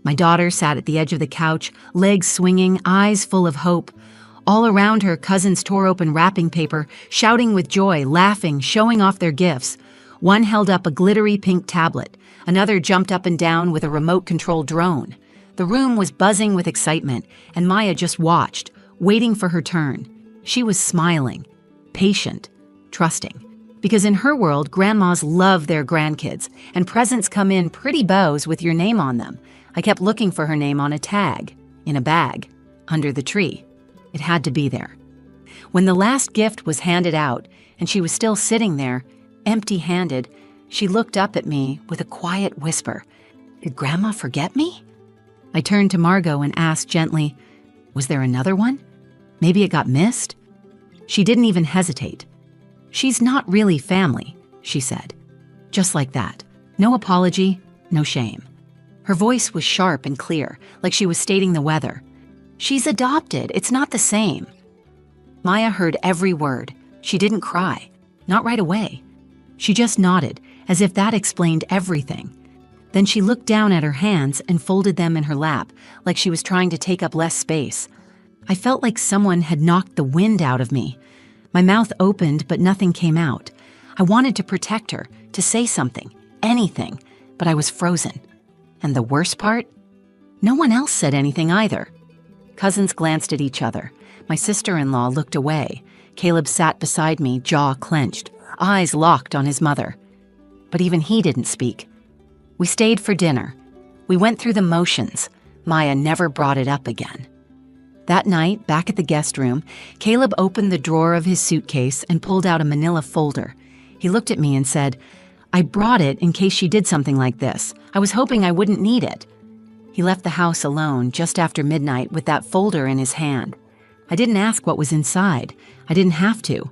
My daughter sat at the edge of the couch, legs swinging, eyes full of hope. All around her, cousins tore open wrapping paper, shouting with joy, laughing, showing off their gifts. One held up a glittery pink tablet. Another jumped up and down with a remote-controlled drone. The room was buzzing with excitement, and Maya just watched, waiting for her turn. She was smiling, patient, trusting. Because in her world, grandmas love their grandkids, and presents come in pretty bows with your name on them. I kept looking for her name on a tag, in a bag, under the tree. It had to be there. When the last gift was handed out, and she was still sitting there, empty-handed, she looked up at me with a quiet whisper. "Did Grandma forget me?" I turned to Margot and asked gently, "Was there another one? Maybe it got missed?" She didn't even hesitate. "She's not really family," she said. Just like that. No apology, no shame. Her voice was sharp and clear, like she was stating the weather. "She's adopted. It's not the same." Maya heard every word. She didn't cry. Not right away. She just nodded, as if that explained everything. Then she looked down at her hands and folded them in her lap, like she was trying to take up less space. I felt like someone had knocked the wind out of me. My mouth opened, but nothing came out. I wanted to protect her, to say something, anything, but I was frozen. And the worst part? No one else said anything either. Cousins glanced at each other. My sister-in-law looked away. Caleb sat beside me, jaw clenched, eyes locked on his mother. But even he didn't speak. We stayed for dinner. We went through the motions. Maya never brought it up again. That night, back at the guest room, Caleb opened the drawer of his suitcase and pulled out a manila folder. He looked at me and said, "I brought it in case she did something like this. I was hoping I wouldn't need it." He left the house alone just after midnight with that folder in his hand. I didn't ask what was inside. I didn't have to.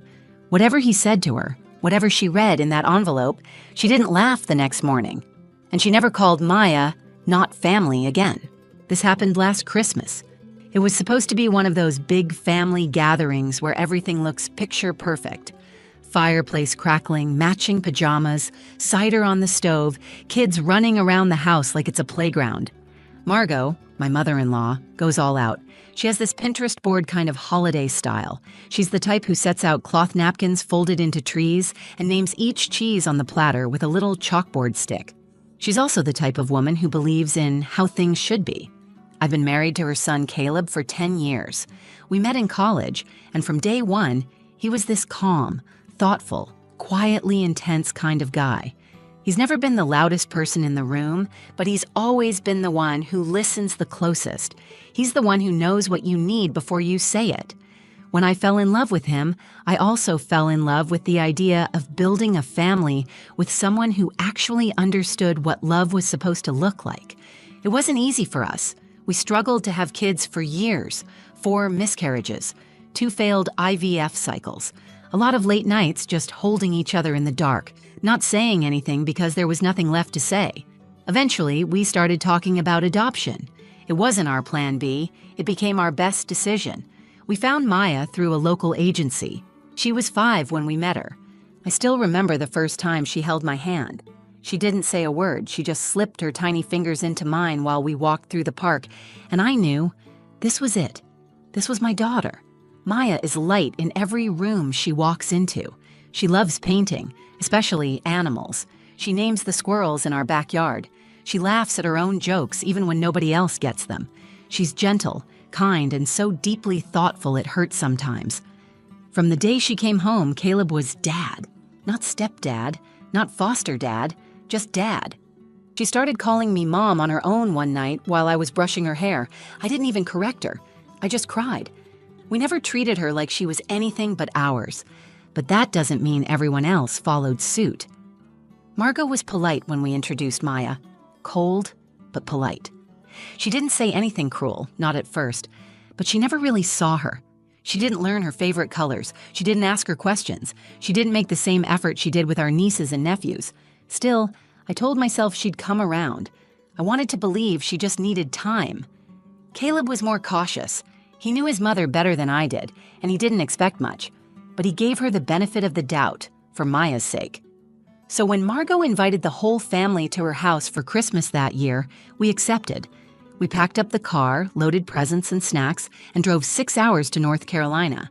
Whatever he said to her, whatever she read in that envelope, she didn't laugh the next morning. And she never called Maya not family again. This happened last Christmas. It was supposed to be one of those big family gatherings where everything looks picture perfect. Fireplace crackling, matching pajamas, cider on the stove, kids running around the house like it's a playground. Margot, my mother-in-law, goes all out. She has this Pinterest board kind of holiday style. She's the type who sets out cloth napkins folded into trees and names each cheese on the platter with a little chalkboard stick. She's also the type of woman who believes in how things should be. I've been married to her son Caleb for 10 years. We met in college, and from day one, he was this calm, thoughtful, quietly intense kind of guy. He's never been the loudest person in the room, but he's always been the one who listens the closest. He's the one who knows what you need before you say it. When I fell in love with him, I also fell in love with the idea of building a family with someone who actually understood what love was supposed to look like. It wasn't easy for us. We struggled to have kids for years, 4 miscarriages, 2 failed IVF cycles, a lot of late nights just holding each other in the dark, not saying anything because there was nothing left to say. Eventually, we started talking about adoption. It wasn't our plan B, it became our best decision. We found Maya through a local agency. She was 5 when we met her. I still remember the first time she held my hand. She didn't say a word, she just slipped her tiny fingers into mine while we walked through the park, and I knew this was it. This was my daughter. Maya is light in every room she walks into. She loves painting, especially animals. She names the squirrels in our backyard. She laughs at her own jokes even when nobody else gets them. She's gentle, kind, and so deeply thoughtful it hurts sometimes. From the day she came home, Caleb was dad. Not stepdad, not foster dad, just dad. She started calling me mom on her own one night while I was brushing her hair. I didn't even correct her. I just cried. We never treated her like she was anything but ours. But that doesn't mean everyone else followed suit. Margot was polite when we introduced Maya. Cold, but polite. She didn't say anything cruel, not at first, but she never really saw her. She didn't learn her favorite colors. She didn't ask her questions. She didn't make the same effort she did with our nieces and nephews. Still, I told myself she'd come around. I wanted to believe she just needed time. Caleb was more cautious. He knew his mother better than I did, and he didn't expect much. But he gave her the benefit of the doubt, for Maya's sake. So when Margot invited the whole family to her house for Christmas that year, we accepted. We packed up the car, loaded presents and snacks, and drove 6 hours to North Carolina.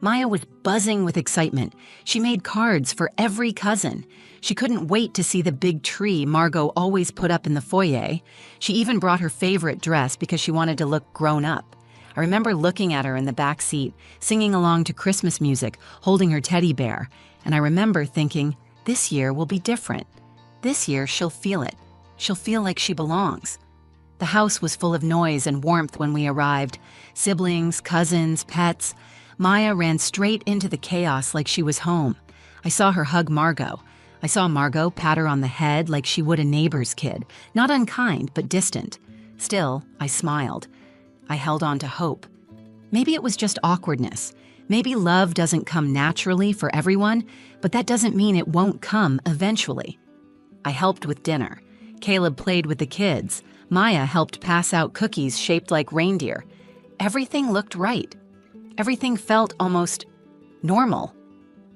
Maya was buzzing with excitement. She made cards for every cousin. She couldn't wait to see the big tree Margot always put up in the foyer. She even brought her favorite dress because she wanted to look grown up. I remember looking at her in the back seat, singing along to Christmas music, holding her teddy bear, and I remember thinking, this year will be different. This year she'll feel it. She'll feel like she belongs. The house was full of noise and warmth when we arrived. Siblings, cousins, pets. Maya ran straight into the chaos like she was home. I saw her hug Margot. I saw Margot pat her on the head like she would a neighbor's kid, not unkind, but distant. Still, I smiled. I held on to hope. Maybe it was just awkwardness. Maybe love doesn't come naturally for everyone, but that doesn't mean it won't come eventually. I helped with dinner. Caleb played with the kids. Maya helped pass out cookies shaped like reindeer. Everything looked right. Everything felt almost normal.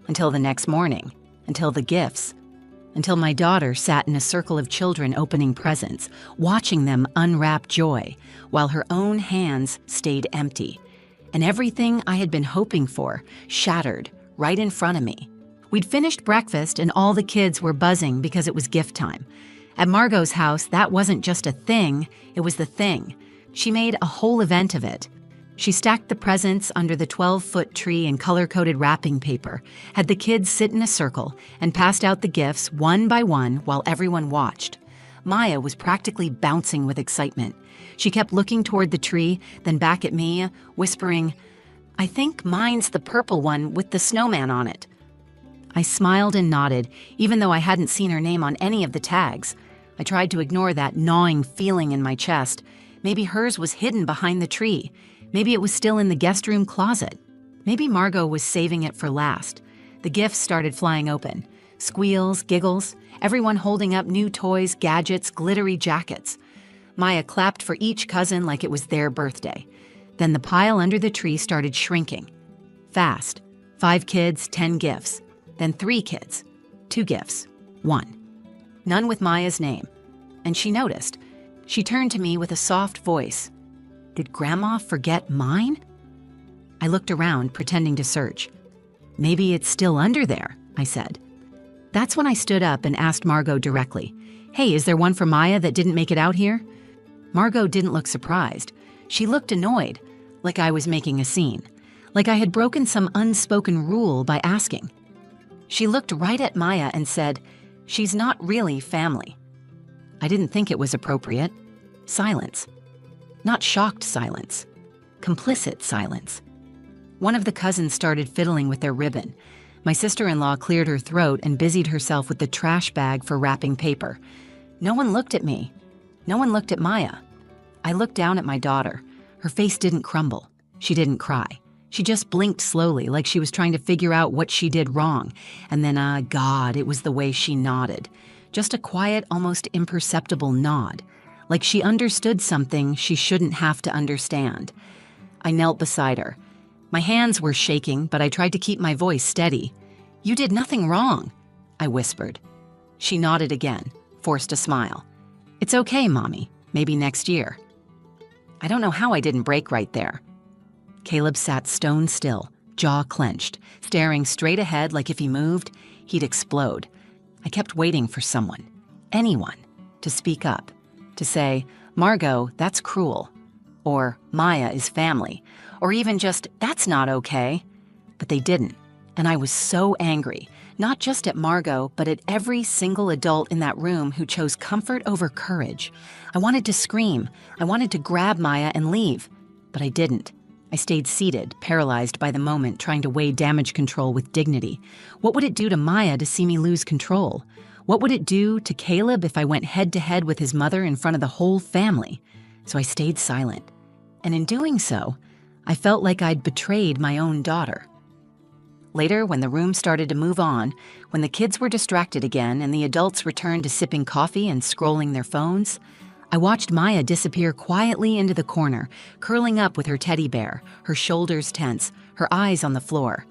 Until the next morning. Until the gifts. Until my daughter sat in a circle of children opening presents, watching them unwrap joy, while her own hands stayed empty. And everything I had been hoping for shattered right in front of me. We'd finished breakfast and all the kids were buzzing because it was gift time. At Margot's house, that wasn't just a thing, it was the thing. She made a whole event of it. She stacked the presents under the 12-foot tree in color-coded wrapping paper, had the kids sit in a circle, and passed out the gifts one by one while everyone watched. Maya was practically bouncing with excitement. She kept looking toward the tree, then back at me, whispering, "I think mine's the purple one with the snowman on it." I smiled and nodded, even though I hadn't seen her name on any of the tags. I tried to ignore that gnawing feeling in my chest. Maybe hers was hidden behind the tree. Maybe it was still in the guest room closet. Maybe Margot was saving it for last. The gifts started flying open. Squeals, giggles, everyone holding up new toys, gadgets, glittery jackets. Maya clapped for each cousin like it was their birthday. Then the pile under the tree started shrinking. Fast. 5 kids, 10 gifts. Then 3 kids. 2 gifts. 1. None with Maya's name. And she noticed. She turned to me with a soft voice. "Did Grandma forget mine?" I looked around, pretending to search. "Maybe it's still under there," I said. That's when I stood up and asked Margot directly, "Hey, is there one for Maya that didn't make it out here?" Margot didn't look surprised. She looked annoyed, like I was making a scene, like I had broken some unspoken rule by asking. She looked right at Maya and said, "She's not really family." I didn't think it was appropriate. Silence. Not shocked silence. Complicit silence. One of the cousins started fiddling with their ribbon. My sister-in-law cleared her throat and busied herself with the trash bag for wrapping paper. No one looked at me. No one looked at Maya. I looked down at my daughter. Her face didn't crumble. She didn't cry. She just blinked slowly, like she was trying to figure out what she did wrong. And then, God, it was the way she nodded. Just a quiet, almost imperceptible nod. Like she understood something she shouldn't have to understand. I knelt beside her. My hands were shaking, but I tried to keep my voice steady. "You did nothing wrong," I whispered. She nodded again, forced a smile. "It's okay, Mommy. Maybe next year." I don't know how I didn't break right there. Caleb sat stone still, jaw clenched, staring straight ahead like if he moved, he'd explode. I kept waiting for someone, anyone, to speak up. To say, "Margot, that's cruel," or "Maya is family," or even just, "That's not okay." But they didn't, and I was so angry, not just at Margot, but at every single adult in that room who chose comfort over courage. I wanted to scream. I wanted to grab Maya and leave, but I didn't. I stayed seated, paralyzed by the moment, trying to weigh damage control with dignity. What would it do to Maya to see me lose control? What would it do to Caleb if I went head-to-head with his mother in front of the whole family? So I stayed silent. And in doing so, I felt like I'd betrayed my own daughter. Later, when the room started to move on, when the kids were distracted again and the adults returned to sipping coffee and scrolling their phones, I watched Maya disappear quietly into the corner, curling up with her teddy bear, her shoulders tense, her eyes on the floor.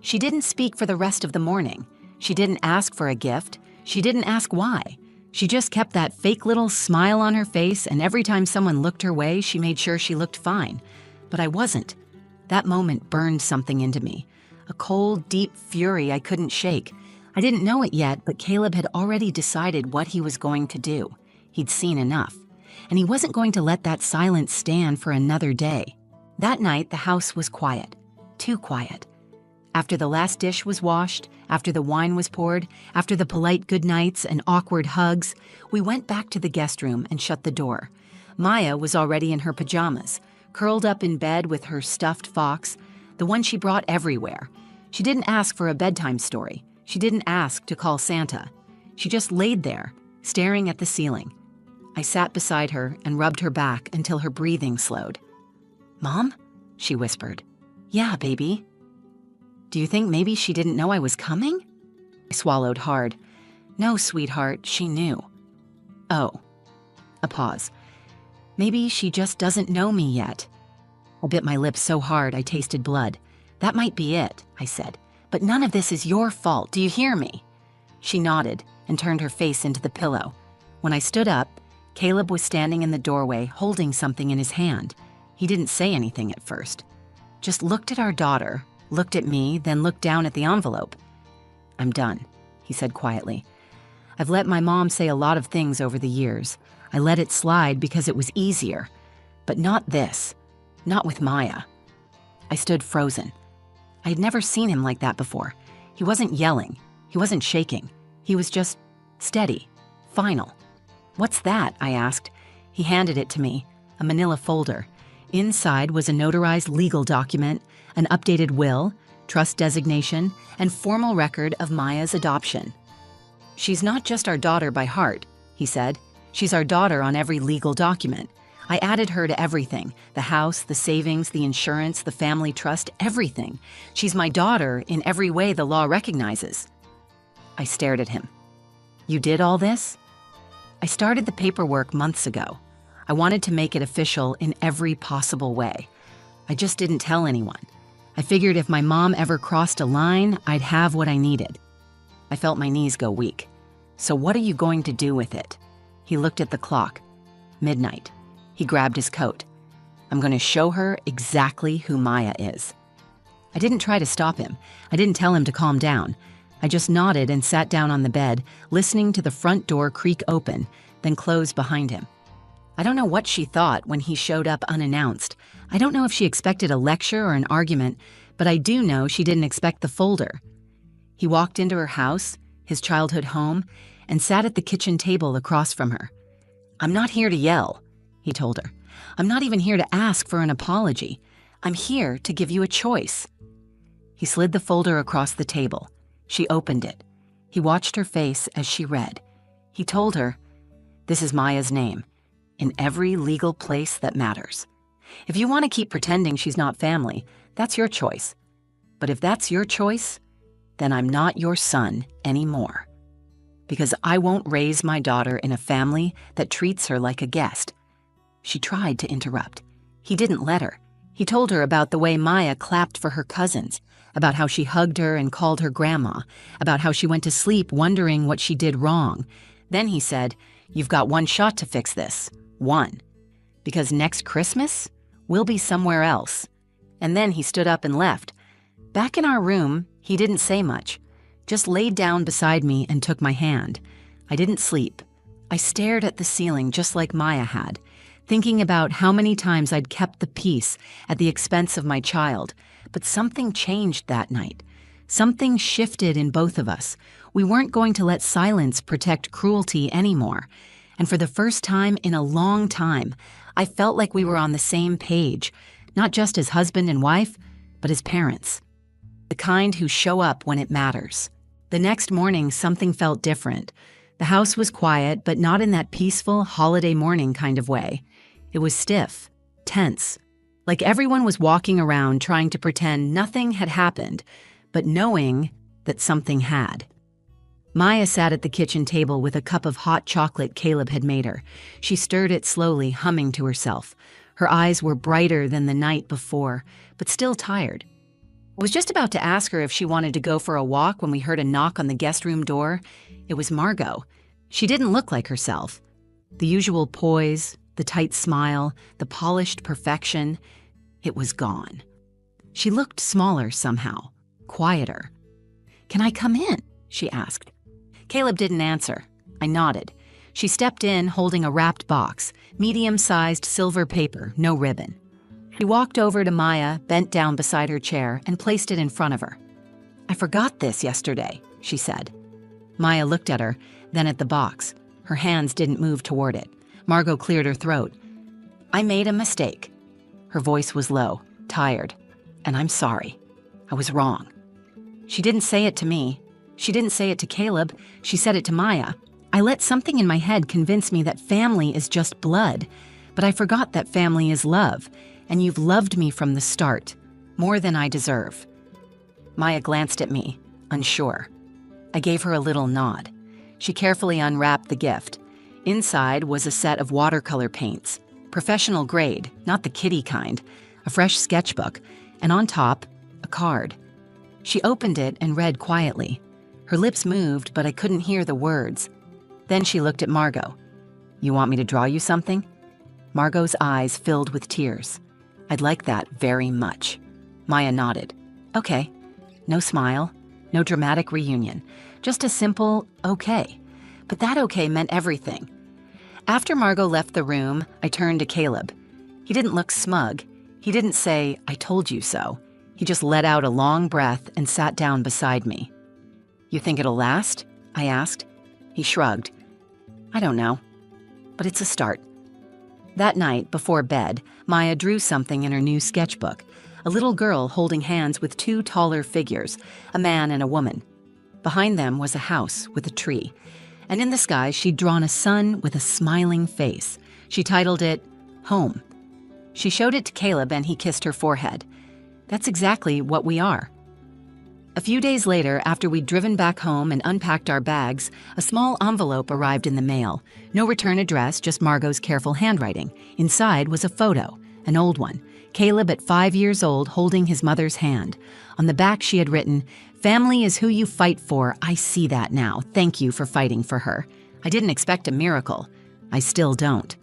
She didn't speak for the rest of the morning. She didn't ask for a gift. She didn't ask why. She just kept that fake little smile on her face, and every time someone looked her way, she made sure she looked fine. But I wasn't. That moment burned something into me. A cold, deep fury I couldn't shake. I didn't know it yet, but Caleb had already decided what he was going to do. He'd seen enough. And he wasn't going to let that silence stand for another day. That night, the house was quiet. Too quiet. After the last dish was washed, after the wine was poured, after the polite goodnights and awkward hugs, we went back to the guest room and shut the door. Maya was already in her pajamas, curled up in bed with her stuffed fox, the one she brought everywhere. She didn't ask for a bedtime story. She didn't ask to call Santa. She just laid there, staring at the ceiling. I sat beside her and rubbed her back until her breathing slowed. "Mom?" she whispered. "Yeah, baby." "Do you think maybe she didn't know I was coming?" I swallowed hard. "No, sweetheart, she knew." "Oh." A pause. "Maybe she just doesn't know me yet." I bit my lips so hard I tasted blood. "That might be it," I said. "But none of this is your fault, do you hear me?" She nodded and turned her face into the pillow. When I stood up, Caleb was standing in the doorway holding something in his hand. He didn't say anything at first. Just looked at our daughter, looked at me, then looked down at the envelope. "I'm done," he said quietly. "I've let my mom say a lot of things over the years. I let it slide because it was easier. But not this. Not with Maya." I stood frozen. I had never seen him like that before. He wasn't yelling. He wasn't shaking. He was just steady, final. "What's that?" I asked. He handed it to me, a manila folder. Inside was a notarized legal document, an updated will, trust designation, and formal record of Maya's adoption. "She's not just our daughter by heart," he said. "She's our daughter on every legal document. I added her to everything, the house, the savings, the insurance, the family trust, everything. She's my daughter in every way the law recognizes." I stared at him. "You did all this?" "I started the paperwork months ago. I wanted to make it official in every possible way. I just didn't tell anyone. I figured if my mom ever crossed a line, I'd have what I needed." I felt my knees go weak. "So what are you going to do with it?" He looked at the clock. Midnight. He grabbed his coat. "I'm going to show her exactly who Maya is." I didn't try to stop him. I didn't tell him to calm down. I just nodded and sat down on the bed, listening to the front door creak open, then close behind him. I don't know what she thought when he showed up unannounced. I don't know if she expected a lecture or an argument, but I do know she didn't expect the folder. He walked into her house, his childhood home, and sat at the kitchen table across from her. "I'm not here to yell," he told her. "I'm not even here to ask for an apology. I'm here to give you a choice." He slid the folder across the table. She opened it. He watched her face as she read. He told her, "This is Maya's name, in every legal place that matters. If you want to keep pretending she's not family, that's your choice. But if that's your choice, then I'm not your son anymore. Because I won't raise my daughter in a family that treats her like a guest." She tried to interrupt. He didn't let her. He told her about the way Maya clapped for her cousins, about how she hugged her and called her grandma, about how she went to sleep wondering what she did wrong. Then he said, "You've got one shot to fix this. One. Because next Christmas, we'll be somewhere else." And then he stood up and left. Back in our room, he didn't say much, just laid down beside me and took my hand. I didn't sleep. I stared at the ceiling just like Maya had, thinking about how many times I'd kept the peace at the expense of my child. But something changed that night. Something shifted in both of us. We weren't going to let silence protect cruelty anymore. And for the first time in a long time, I felt like we were on the same page, not just as husband and wife, but as parents. The kind who show up when it matters. The next morning, something felt different. The house was quiet, but not in that peaceful holiday morning kind of way. It was stiff, tense, like everyone was walking around trying to pretend nothing had happened, but knowing that something had. Maya sat at the kitchen table with a cup of hot chocolate Caleb had made her. She stirred it slowly, humming to herself. Her eyes were brighter than the night before, but still tired. I was just about to ask her if she wanted to go for a walk when we heard a knock on the guest room door. It was Margot. She didn't look like herself. The usual poise, the tight smile, the polished perfection, it was gone. She looked smaller somehow, quieter. "Can I come in?" she asked. Caleb didn't answer. I nodded. She stepped in holding a wrapped box, medium-sized silver paper, no ribbon. She walked over to Maya, bent down beside her chair, and placed it in front of her. "I forgot this yesterday," she said. Maya looked at her, then at the box. Her hands didn't move toward it. Margot cleared her throat. "I made a mistake." Her voice was low, tired. "And I'm sorry. I was wrong." She didn't say it to me. She didn't say it to Caleb. She said it to Maya. I let something in my head convince me that family is just blood, but I forgot that family is love, and you've loved me from the start, more than I deserve. Maya glanced at me, unsure. I gave her a little nod. She carefully unwrapped the gift. Inside was a set of watercolor paints, professional grade, not the kiddie kind, a fresh sketchbook, and on top, a card. She opened it and read quietly. Her lips moved, but I couldn't hear the words. Then she looked at Margot. "You want me to draw you something?" Margot's eyes filled with tears. "I'd like that very much." Maya nodded. "Okay." No smile, no dramatic reunion, just a simple okay. But that okay meant everything. After Margot left the room, I turned to Caleb. He didn't look smug. He didn't say, "I told you so." He just let out a long breath and sat down beside me. "You think it'll last?" I asked. He shrugged. "I don't know, but it's a start." That night, before bed, Maya drew something in her new sketchbook, a little girl holding hands with two taller figures, a man and a woman. Behind them was a house with a tree, and in the sky she'd drawn a sun with a smiling face. She titled it, Home. She showed it to Caleb and he kissed her forehead. That's exactly what we are. A few days later, after we'd driven back home and unpacked our bags, a small envelope arrived in the mail. No return address, just Margot's careful handwriting. Inside was a photo, an old one. Caleb at 5 years old holding his mother's hand. On the back she had written, "Family is who you fight for. I see that now. Thank you for fighting for her." I didn't expect a miracle. I still don't.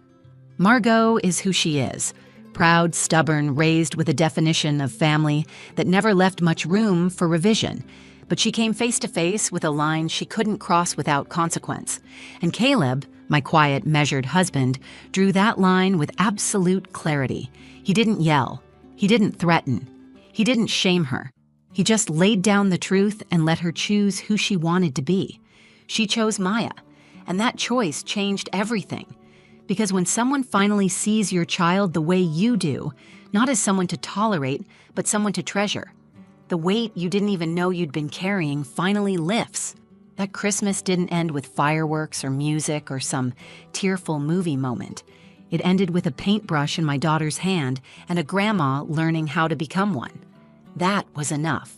Margot is who she is. Proud, stubborn, raised with a definition of family that never left much room for revision. But she came face to face with a line she couldn't cross without consequence. And Caleb, my quiet, measured husband, drew that line with absolute clarity. He didn't yell. He didn't threaten. He didn't shame her. He just laid down the truth and let her choose who she wanted to be. She chose Maya, and that choice changed everything. Because when someone finally sees your child the way you do, not as someone to tolerate, but someone to treasure, the weight you didn't even know you'd been carrying finally lifts. That Christmas didn't end with fireworks or music or some tearful movie moment. It ended with a paintbrush in my daughter's hand and a grandma learning how to become one. That was enough.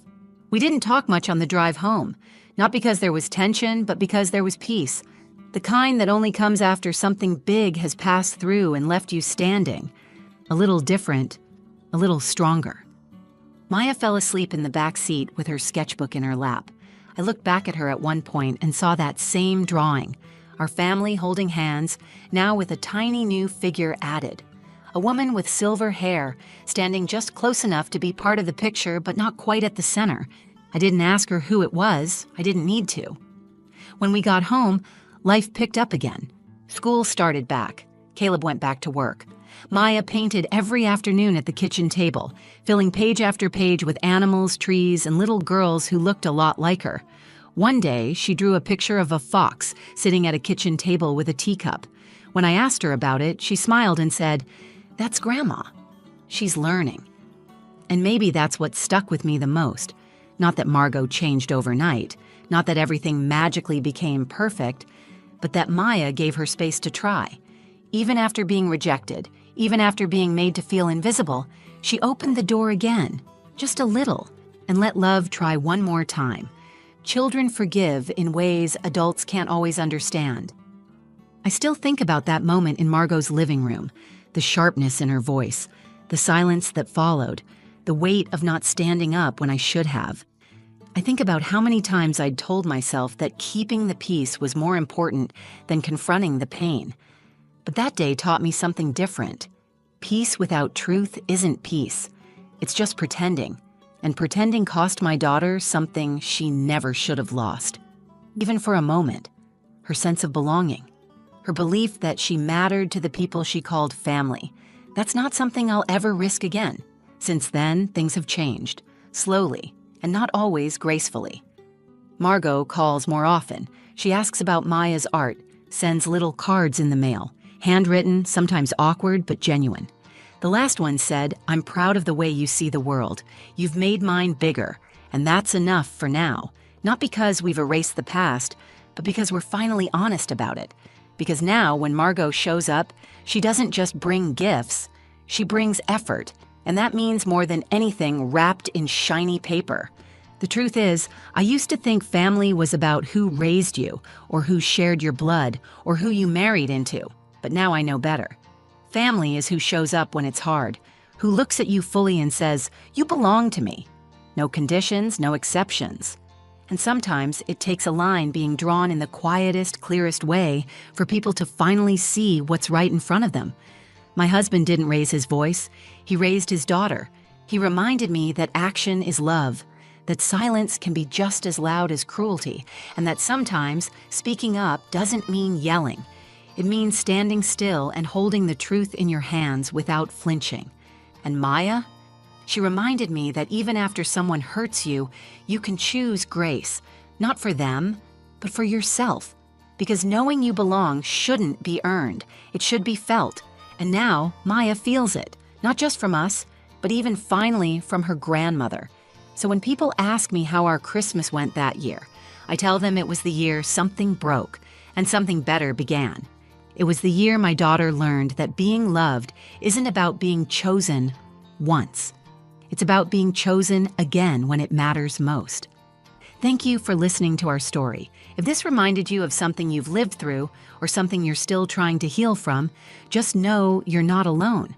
We didn't talk much on the drive home, not because there was tension, but because there was peace. The kind that only comes after something big has passed through and left you standing. A little different, a little stronger. Maya fell asleep in the back seat with her sketchbook in her lap. I looked back at her at one point and saw that same drawing, our family holding hands, now with a tiny new figure added. A woman with silver hair, standing just close enough to be part of the picture but not quite at the center. I didn't ask her who it was. I didn't need to. When we got home, life picked up again. School started back. Caleb went back to work. Maya painted every afternoon at the kitchen table, filling page after page with animals, trees, and little girls who looked a lot like her. One day, she drew a picture of a fox sitting at a kitchen table with a teacup. When I asked her about it, she smiled and said, "That's Grandma. She's learning." And maybe that's what stuck with me the most. Not that Margot changed overnight, not that everything magically became perfect, but that Maya gave her space to try. Even after being rejected, even after being made to feel invisible, she opened the door again, just a little, and let love try one more time. Children forgive in ways adults can't always understand. I still think about that moment in Margot's living room, the sharpness in her voice, the silence that followed, the weight of not standing up when I should have. I think about how many times I'd told myself that keeping the peace was more important than confronting the pain. But that day taught me something different. Peace without truth isn't peace. It's just pretending. And pretending cost my daughter something she never should have lost. Even for a moment. Her sense of belonging. Her belief that she mattered to the people she called family. That's not something I'll ever risk again. Since then, things have changed. Slowly. And not always gracefully. Margot calls more often. She asks about Maya's art, sends little cards in the mail. Handwritten, sometimes awkward, but genuine. The last one said, "I'm proud of the way you see the world. You've made mine bigger, and that's enough for now. Not because we've erased the past, but because we're finally honest about it. Because now, when Margot shows up, she doesn't just bring gifts, she brings effort, and that means more than anything wrapped in shiny paper. The truth is, I used to think family was about who raised you, or who shared your blood, or who you married into. But now I know better. Family is who shows up when it's hard, who looks at you fully and says, 'You belong to me.' No conditions, no exceptions. And sometimes it takes a line being drawn in the quietest, clearest way for people to finally see what's right in front of them. My husband didn't raise his voice. He raised his daughter. He reminded me that action is love, that silence can be just as loud as cruelty, and that sometimes speaking up doesn't mean yelling. It means standing still and holding the truth in your hands without flinching. And Maya? She reminded me that even after someone hurts you, you can choose grace, not for them, but for yourself. Because knowing you belong shouldn't be earned. It should be felt. And now, Maya feels it, not just from us, but even finally from her grandmother. So when people ask me how our Christmas went that year, I tell them it was the year something broke and something better began. It was the year my daughter learned that being loved isn't about being chosen once. It's about being chosen again when it matters most. Thank you for listening to our story. If this reminded you of something you've lived through or something you're still trying to heal from, just know you're not alone.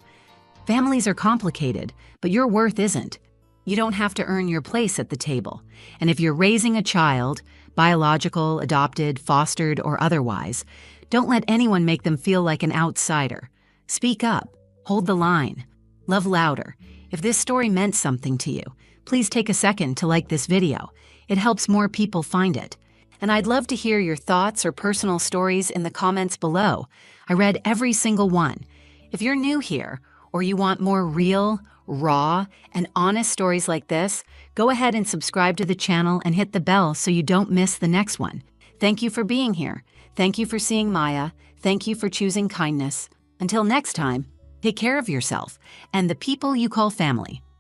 Families are complicated, but your worth isn't. You don't have to earn your place at the table. And if you're raising a child, biological, adopted, fostered, or otherwise, don't let anyone make them feel like an outsider. Speak up. Hold the line. Love louder. If this story meant something to you, please take a second to like this video. It helps more people find it. And I'd love to hear your thoughts or personal stories in the comments below. I read every single one. If you're new here, or you want more real, raw, and honest stories like this, go ahead and subscribe to the channel and hit the bell so you don't miss the next one. Thank you for being here. Thank you for seeing Maya. Thank you for choosing kindness. Until next time, take care of yourself and the people you call family.